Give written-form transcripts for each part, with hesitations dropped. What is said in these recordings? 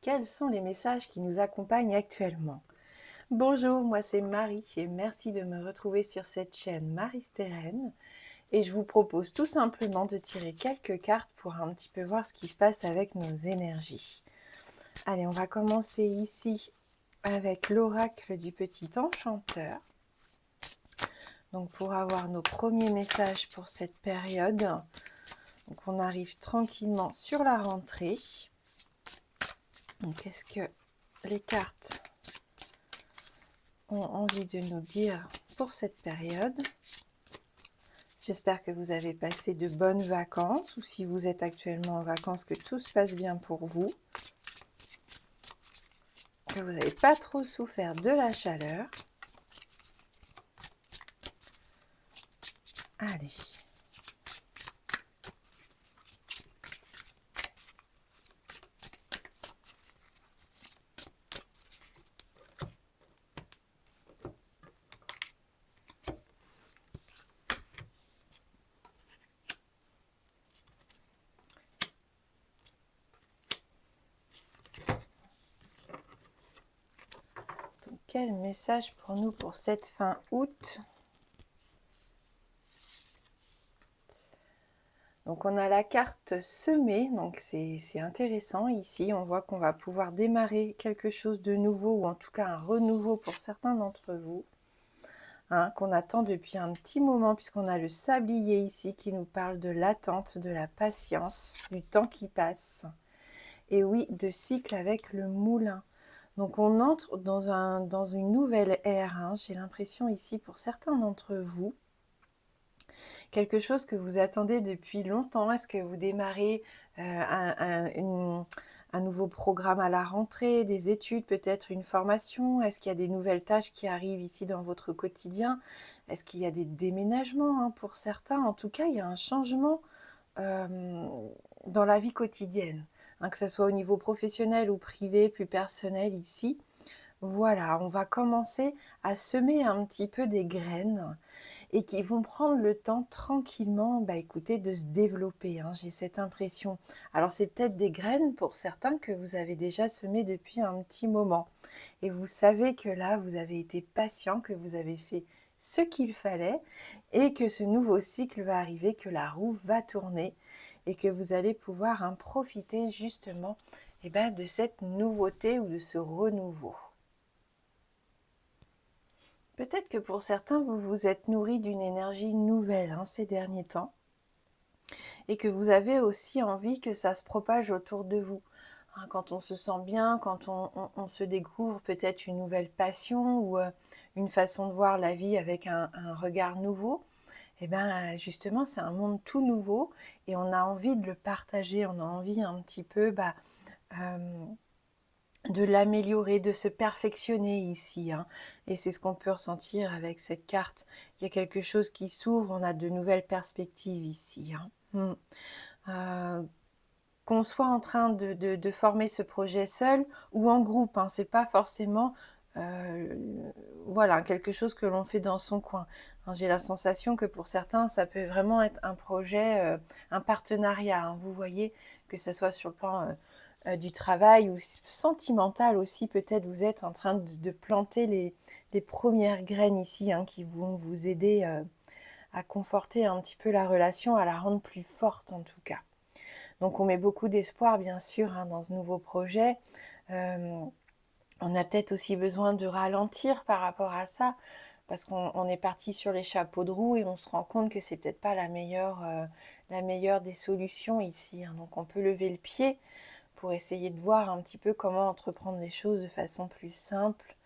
quels sont les messages qui nous accompagnent actuellement? Bonjour, moi c'est Marie et merci de me retrouver sur cette chaîne Marie Steren. Et je vous propose tout simplement de tirer quelques cartes pour un petit peu voir ce qui se passe avec nos énergies. Allez, on va commencer ici avec l'oracle du petit enchanteur. Donc pour avoir nos premiers messages pour cette période, donc on arrive tranquillement sur la rentrée. Donc qu'est-ce que les cartes ont envie de nous dire pour cette période? J'espère que vous avez passé de bonnes vacances, ou si vous êtes actuellement en vacances, que tout se passe bien pour vous, que vous n'avez pas trop souffert de la chaleur. Allez. Donc, quel message pour nous pour cette fin août? Donc on a la carte semée, donc c'est intéressant ici, on voit qu'on va pouvoir démarrer quelque chose de nouveau, ou en tout cas un renouveau pour certains d'entre vous, hein, qu'on attend depuis un petit moment, puisqu'on a le sablier ici qui nous parle de l'attente, de la patience, du temps qui passe, et oui, de cycle avec le moulin. Donc on entre dans une nouvelle ère, hein, j'ai l'impression ici pour certains d'entre vous, quelque chose que vous attendez depuis longtemps. Est-ce que vous démarrez un nouveau programme à la rentrée, des études, peut-être une formation? Est-ce qu'il y a des nouvelles tâches qui arrivent ici dans votre quotidien? Est-ce qu'il y a des déménagements, hein, pour certains? En tout cas, il y a un changement dans la vie quotidienne, hein, que ce soit au niveau professionnel ou privé, plus personnel ici. Voilà, on va commencer à semer un petit peu des graines et qui vont prendre le temps tranquillement, écoutez, de se développer, hein, j'ai cette impression. Alors c'est peut-être des graines pour certains que vous avez déjà semées depuis un petit moment. Et vous savez que là, vous avez été patient, que vous avez fait ce qu'il fallait et que ce nouveau cycle va arriver, que la roue va tourner et que vous allez pouvoir en profiter justement de cette nouveauté ou de ce renouveau. Peut-être que pour certains, vous vous êtes nourri d'une énergie nouvelle, hein, ces derniers temps, et que vous avez aussi envie que ça se propage autour de vous. Hein, quand on se sent bien, quand on se découvre peut-être une nouvelle passion ou une façon de voir la vie avec un regard nouveau, et justement c'est un monde tout nouveau et on a envie de le partager, on a envie un petit peu de l'améliorer, de se perfectionner ici, hein. Et c'est ce qu'on peut ressentir avec cette carte. Il y a quelque chose qui s'ouvre, on a de nouvelles perspectives ici, hein. Qu'on soit en train de former ce projet seul ou en groupe, hein, c'est pas forcément voilà, quelque chose que l'on fait dans son coin, hein. J'ai la sensation que pour certains, ça peut vraiment être un projet, un partenariat, hein, vous voyez, que ce soit sur le plan du travail ou sentimental aussi, peut-être vous êtes en train de planter les premières graines ici, hein, qui vont vous aider à conforter un petit peu la relation, à la rendre plus forte en tout cas. Donc on met beaucoup d'espoir bien sûr, hein, dans ce nouveau projet. On a peut-être aussi besoin de ralentir par rapport à ça, parce qu'on est parti sur les chapeaux de roue et on se rend compte que c'est peut-être pas la meilleure des solutions ici, hein. Donc on peut lever le pied pour essayer de voir un petit peu comment entreprendre les choses de façon plus simple.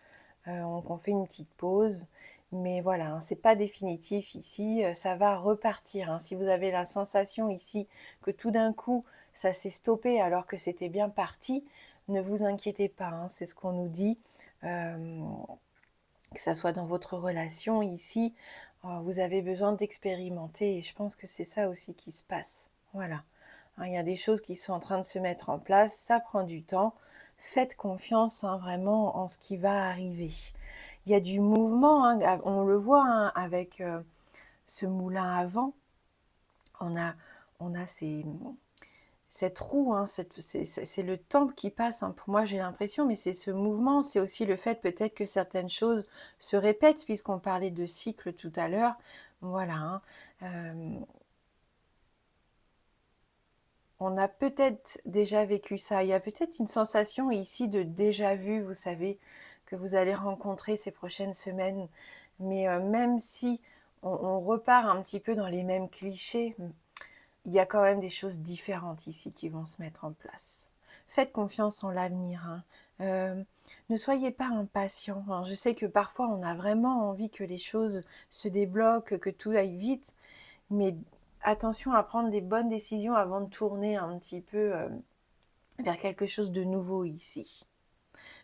On fait une petite pause, mais voilà, hein, c'est pas définitif ici, ça va repartir, hein. Si vous avez la sensation ici que tout d'un coup ça s'est stoppé alors que c'était bien parti, ne vous inquiétez pas, hein, c'est ce qu'on nous dit, que ça soit dans votre relation ici, vous avez besoin d'expérimenter et je pense que c'est ça aussi qui se passe. Voilà, hein, il y a des choses qui sont en train de se mettre en place, ça prend du temps. Faites confiance, hein, vraiment en ce qui va arriver. Il y a du mouvement, hein, on le voit, hein, avec ce moulin à vent. On a ces cette roue, hein, c'est le temps qui passe, hein, pour moi j'ai l'impression, mais c'est ce mouvement, c'est aussi le fait peut-être que certaines choses se répètent, puisqu'on parlait de cycle tout à l'heure. Voilà, hein. On a peut-être déjà vécu ça. Il y a peut-être une sensation ici de déjà vu, vous savez, que vous allez rencontrer ces prochaines semaines. Mais même si on repart un petit peu dans les mêmes clichés, il y a quand même des choses différentes ici qui vont se mettre en place. Faites confiance en l'avenir, hein. Ne soyez pas impatient, hein. Je sais que parfois on a vraiment envie que les choses se débloquent, que tout aille vite, mais attention à prendre des bonnes décisions avant de tourner un petit peu vers quelque chose de nouveau ici.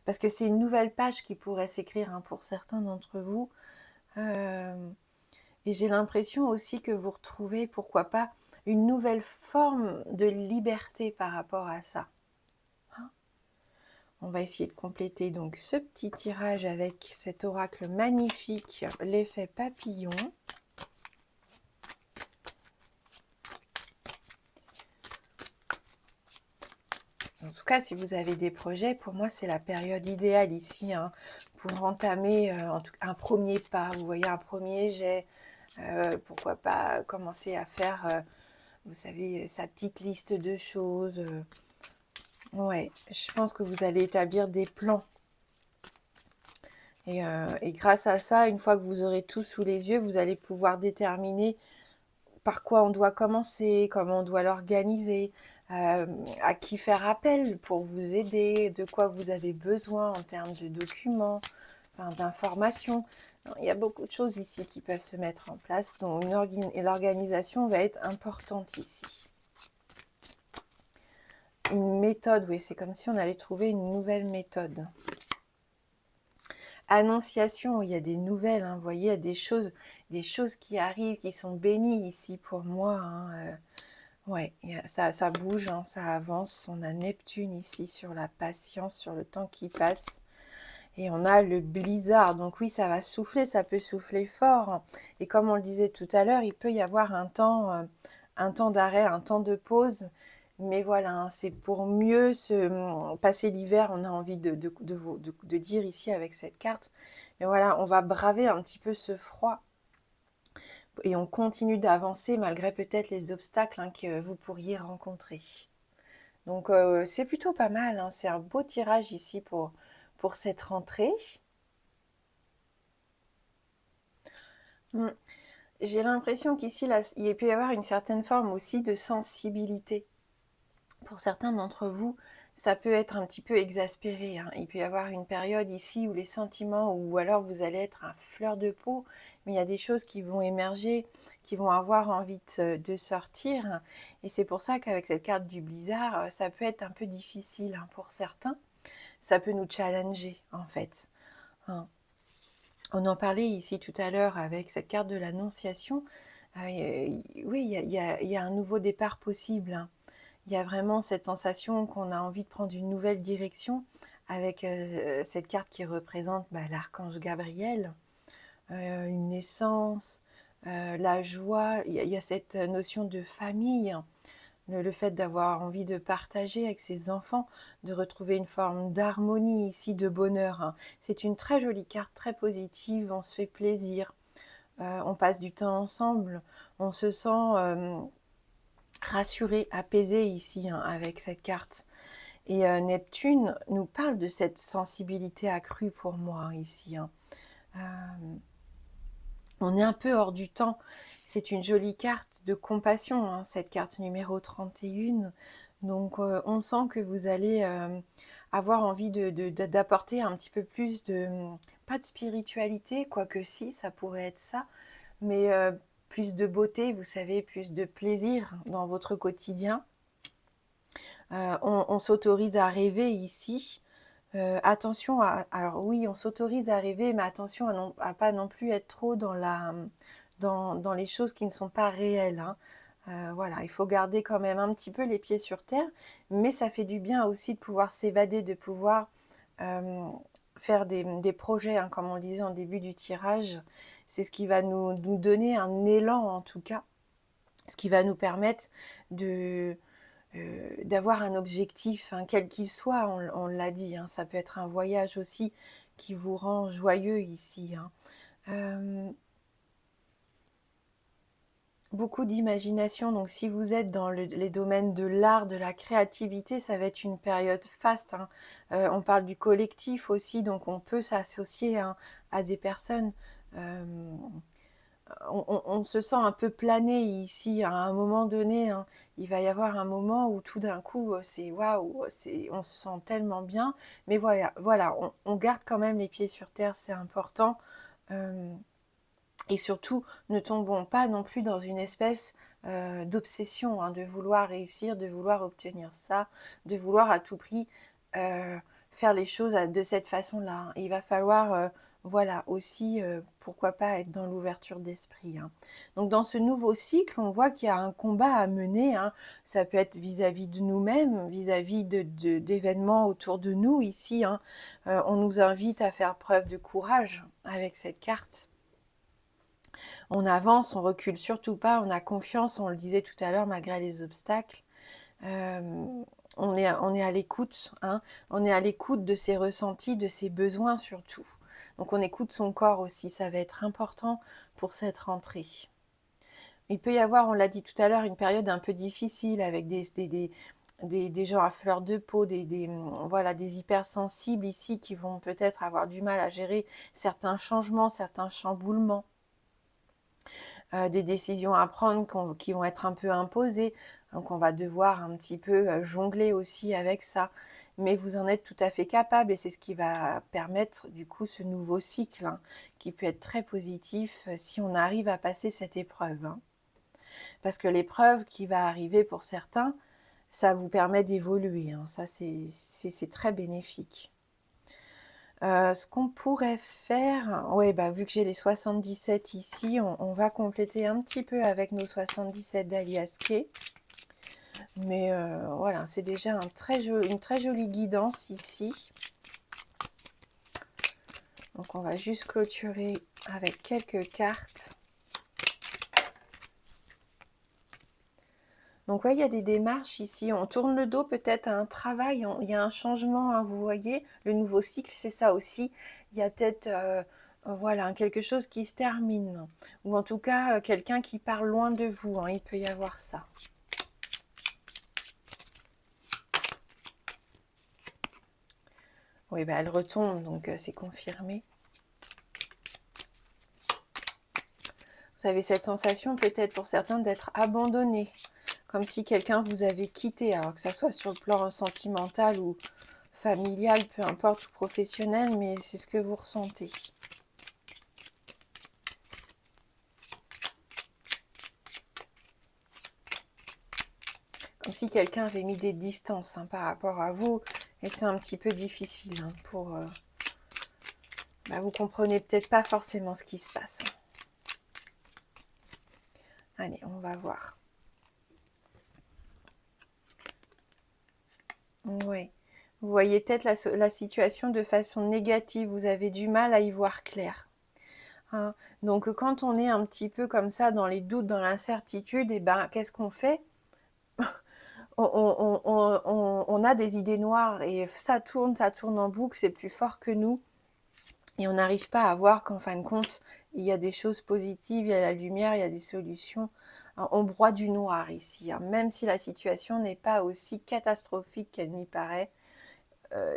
Parce que c'est une nouvelle page qui pourrait s'écrire, hein, pour certains d'entre vous. Et j'ai l'impression aussi que vous retrouvez, pourquoi pas, une nouvelle forme de liberté par rapport à ça. Hein. On va essayer de compléter donc ce petit tirage avec cet oracle magnifique, l'effet papillon. En tout cas, si vous avez des projets, pour moi, c'est la période idéale ici, hein, pour entamer en tout cas, un premier pas. Vous voyez, un premier jet. Pourquoi pas commencer à faire, vous savez, sa petite liste de choses. Ouais, je pense que vous allez établir des plans. Et grâce à ça, une fois que vous aurez tout sous les yeux, vous allez pouvoir déterminer par quoi on doit commencer, comment on doit l'organiser, à qui faire appel pour vous aider, de quoi vous avez besoin en termes de documents, enfin, d'informations. Il y a beaucoup de choses ici qui peuvent se mettre en place, donc l'organisation va être importante ici. Une méthode, oui, c'est comme si on allait trouver une nouvelle méthode. Annonciation, il y a des nouvelles, hein, vous voyez, il y a des choses qui arrivent, qui sont bénies ici pour moi. Hein, ouais, ça bouge, hein, ça avance. On a Neptune ici sur la patience, sur le temps qui passe. Et on a le blizzard. Donc oui, ça va souffler, ça peut souffler fort, hein. Et comme on le disait tout à l'heure, il peut y avoir un temps d'arrêt, un temps de pause. Mais voilà, hein, c'est pour mieux passer l'hiver, on a envie de dire ici avec cette carte. Mais voilà, on va braver un petit peu ce froid. Et on continue d'avancer malgré peut-être les obstacles, hein, que vous pourriez rencontrer. Donc c'est plutôt pas mal, hein. C'est un beau tirage ici pour cette rentrée. J'ai l'impression qu'ici, là, il peut y avoir une certaine forme aussi de sensibilité. Pour certains d'entre vous, ça peut être un petit peu exaspéré, hein. Il peut y avoir une période ici où les sentiments, ou alors vous allez être à fleur de peau, mais il y a des choses qui vont émerger, qui vont avoir envie de sortir. Et c'est pour ça qu'avec cette carte du blizzard, ça peut être un peu difficile, hein, pour certains. Ça peut nous challenger, en fait. Hein. On en parlait ici tout à l'heure avec cette carte de l'Annonciation. Oui, il y a un nouveau départ possible, hein. Il y a vraiment cette sensation qu'on a envie de prendre une nouvelle direction avec cette carte qui représente l'archange Gabriel, une naissance, la joie. Il y a cette notion de famille, hein. Le fait d'avoir envie de partager avec ses enfants, de retrouver une forme d'harmonie ici, de bonheur, hein. C'est une très jolie carte, très positive, on se fait plaisir, on passe du temps ensemble, on se sent rassuré, apaisé ici, hein, avec cette carte. Et Neptune nous parle de cette sensibilité accrue pour moi, hein, ici. Hein. On est un peu hors du temps. C'est une jolie carte de compassion, hein, cette carte numéro 31. Donc on sent que vous allez avoir envie d'apporter un petit peu plus pas de spiritualité, quoique si, ça pourrait être ça, mais plus de beauté, vous savez, plus de plaisir dans votre quotidien. On s'autorise à rêver ici. Attention alors oui, on s'autorise à rêver, mais attention à pas non plus être trop dans les choses qui ne sont pas réelles, hein. Voilà, il faut garder quand même un petit peu les pieds sur terre, mais ça fait du bien aussi de pouvoir s'évader, de pouvoir faire des projets, hein, comme on le disait en début du tirage. C'est ce qui va nous donner un élan, en tout cas, ce qui va nous permettre d'avoir un objectif, hein, quel qu'il soit, on l'a dit, hein, ça peut être un voyage aussi qui vous rend joyeux ici, hein. Beaucoup d'imagination, donc si vous êtes dans les domaines de l'art, de la créativité, ça va être une période faste, hein. On parle du collectif aussi, donc on peut s'associer, hein, à des personnes. Euh, on se sent un peu plané ici à un moment donné, hein. Il va y avoir un moment où tout d'un coup, c'est waouh, on se sent tellement bien. Mais voilà, on garde quand même les pieds sur terre, c'est important. Euh, et surtout, ne tombons pas non plus dans une espèce d'obsession, hein, de vouloir réussir, de vouloir obtenir ça, de vouloir à tout prix euh, faire les choses de cette façon-là, hein. Il va falloir, voilà, aussi, pourquoi pas être dans l'ouverture d'esprit, hein. Donc dans ce nouveau cycle, on voit qu'il y a un combat à mener, hein. Ça peut être vis-à-vis de nous-mêmes, vis-à-vis d'événements autour de nous ici, hein. On nous invite à faire preuve de courage avec cette carte. On avance, on recule surtout pas, on a confiance, on le disait tout à l'heure, malgré les obstacles. Euh, on est à l'écoute, hein, on est à l'écoute de ses ressentis, de ses besoins surtout. Donc on écoute son corps aussi, ça va être important pour cette rentrée. Il peut y avoir, on l'a dit tout à l'heure, une période un peu difficile avec des gens à fleur de peau, voilà, des hypersensibles ici qui vont peut-être avoir du mal à gérer certains changements, certains chamboulements. Des décisions à prendre qui vont être un peu imposées. Donc on va devoir un petit peu jongler aussi avec ça. Mais vous en êtes tout à fait capable et c'est ce qui va permettre du coup ce nouveau cycle, hein, qui peut être très positif si on arrive à passer cette épreuve, hein. Parce que l'épreuve qui va arriver pour certains, ça vous permet d'évoluer, hein. Ça c'est très bénéfique. Ce qu'on pourrait faire, ouais, bah, vu que j'ai les 77 ici, on va compléter un petit peu avec nos 77 d'Alias Kay. Mais voilà, c'est déjà une très jolie guidance ici. Donc on va juste clôturer avec quelques cartes. Donc ouais, il y a des démarches ici. On tourne le dos peut-être à un travail. Il y a un changement, hein, vous voyez. Le nouveau cycle, c'est ça aussi. Il y a peut-être voilà, quelque chose qui se termine. Ou en tout cas, quelqu'un qui part loin de vous, hein. Il peut y avoir ça. Oui, bah, elle retombe, donc c'est confirmé. Vous avez cette sensation peut-être pour certains d'être abandonné. Comme si quelqu'un vous avait quitté, alors que ça soit sur le plan sentimental ou familial, peu importe, ou professionnel, mais c'est ce que vous ressentez. Comme si quelqu'un avait mis des distances, hein, par rapport à vous, et c'est un petit peu difficile, hein, pour... vous comprenez peut-être pas forcément ce qui se passe. Allez, on va voir. Oui. Vous voyez peut-être la situation de façon négative, vous avez du mal à y voir clair, hein. Donc quand on est un petit peu comme ça dans les doutes, dans l'incertitude, et ben qu'est-ce qu'on fait? On a des idées noires et ça tourne en boucle, c'est plus fort que nous. Et on n'arrive pas à voir qu'en fin de compte, il y a des choses positives, il y a la lumière, il y a des solutions. Alors, on broie du noir ici, hein. Même si la situation n'est pas aussi catastrophique qu'elle n'y paraît,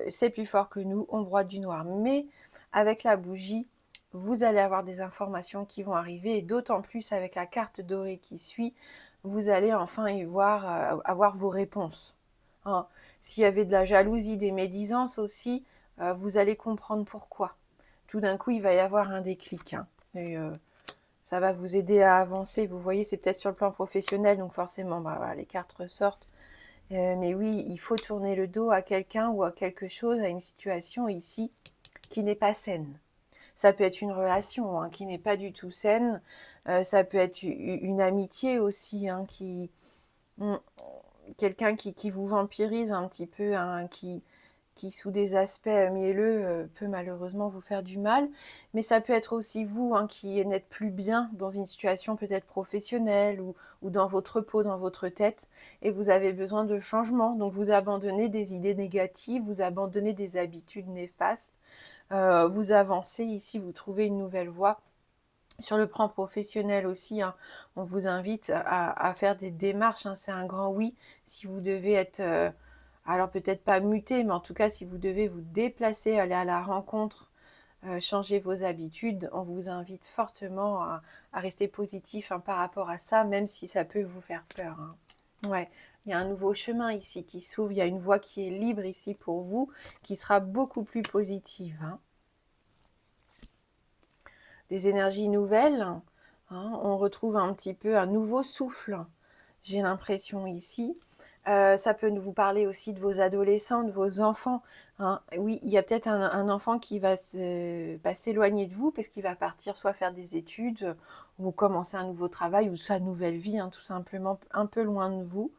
c'est plus fort que nous, on broie du noir. Mais avec la bougie, vous allez avoir des informations qui vont arriver, et d'autant plus avec la carte dorée qui suit, vous allez enfin y voir, avoir vos réponses, hein. S'il y avait de la jalousie, des médisances aussi, vous allez comprendre pourquoi. Tout d'un coup, il va y avoir un déclic, hein. Et ça va vous aider à avancer. Vous voyez, c'est peut-être sur le plan professionnel, donc forcément, voilà, les cartes ressortent. Mais oui, il faut tourner le dos à quelqu'un ou à quelque chose, à une situation ici qui n'est pas saine. Ça peut être une relation, hein, qui n'est pas du tout saine. Ça peut être une amitié aussi, hein, quelqu'un qui vous vampirise un petit peu, hein, qui sous des aspects mielleux peut malheureusement vous faire du mal. Mais ça peut être aussi vous hein, qui n'êtes plus bien dans une situation peut-être professionnelle ou dans votre peau, dans votre tête, et vous avez besoin de changement. Donc vous abandonnez des idées négatives, vous abandonnez des habitudes néfastes, vous avancez ici, vous trouvez une nouvelle voie. Sur le plan professionnel aussi, hein, on vous invite à faire des démarches, hein, c'est un grand oui. Si vous devez être, alors peut-être pas muté, mais en tout cas si vous devez vous déplacer, aller à la rencontre, changer vos habitudes, on vous invite fortement à rester positif hein, par rapport à ça, même si ça peut vous faire peur. Hein. Ouais, il y a un nouveau chemin ici qui s'ouvre, il y a une voie qui est libre ici pour vous, qui sera beaucoup plus positive. Hein. Des énergies nouvelles, hein, on retrouve un petit peu un nouveau souffle, j'ai l'impression ici. Ça peut vous parler aussi de vos adolescents, de vos enfants. Hein. Oui, il y a peut-être un enfant qui va s'éloigner de vous parce qu'il va partir soit faire des études ou commencer un nouveau travail ou sa nouvelle vie, hein, tout simplement un peu loin de vous.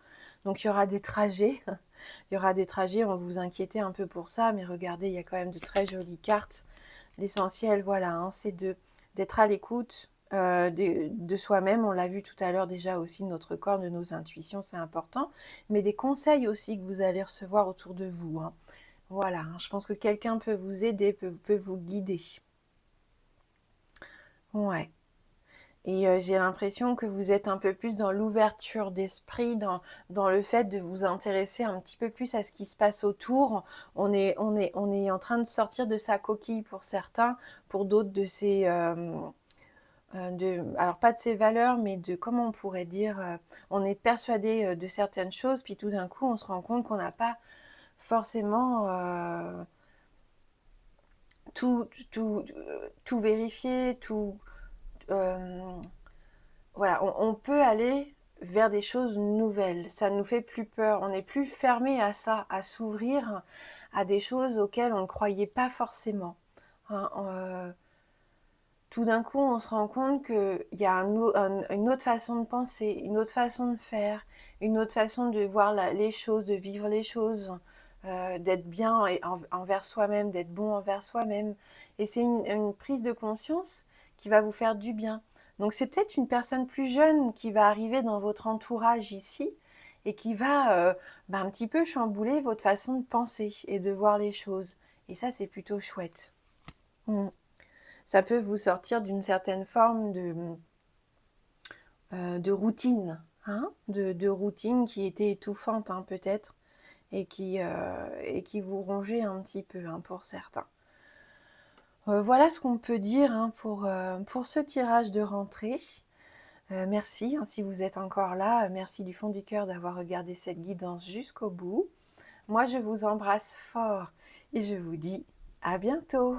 Donc il y aura des trajets. Il y aura des trajets, on va vous inquiéter un peu pour ça, mais regardez, il y a quand même de très jolies cartes. L'essentiel, voilà, hein, c'est d'être à l'écoute de soi-même. On l'a vu tout à l'heure déjà aussi, de notre corps, de nos intuitions, c'est important. Mais des conseils aussi que vous allez recevoir autour de vous. Hein. Voilà, hein, je pense que quelqu'un peut vous aider, peut vous guider. Ouais. Et j'ai l'impression que vous êtes un peu plus dans l'ouverture d'esprit, dans le fait de vous intéresser un petit peu plus à ce qui se passe autour. On est en train de sortir de sa coquille pour certains, pour d'autres de ses... alors pas de ses valeurs, mais de, comment on pourrait dire, on est persuadé de certaines choses, puis tout d'un coup on se rend compte qu'on n'a pas forcément tout vérifié, tout... voilà, on peut aller vers des choses nouvelles, ça ne nous fait plus peur, on n'est plus fermé à ça, à s'ouvrir à des choses auxquelles on ne croyait pas forcément. Hein, tout d'un coup, on se rend compte qu'il y a une autre façon de penser, une autre façon de faire, une autre façon de voir les choses, de vivre les choses, d'être bien envers soi-même, d'être bon envers soi-même. Et c'est une prise de conscience qui va vous faire du bien. Donc c'est peut-être une personne plus jeune qui va arriver dans votre entourage ici et qui va un petit peu chambouler votre façon de penser et de voir les choses. Et ça, c'est plutôt chouette. Ça peut vous sortir d'une certaine forme de routine, hein, de routine qui était étouffante hein, peut-être et qui vous rongeait un petit peu hein, pour certains. Voilà ce qu'on peut dire hein, pour ce tirage de rentrée. Merci hein, si vous êtes encore là. Merci du fond du cœur d'avoir regardé cette guidance jusqu'au bout. Moi, je vous embrasse fort et je vous dis à bientôt.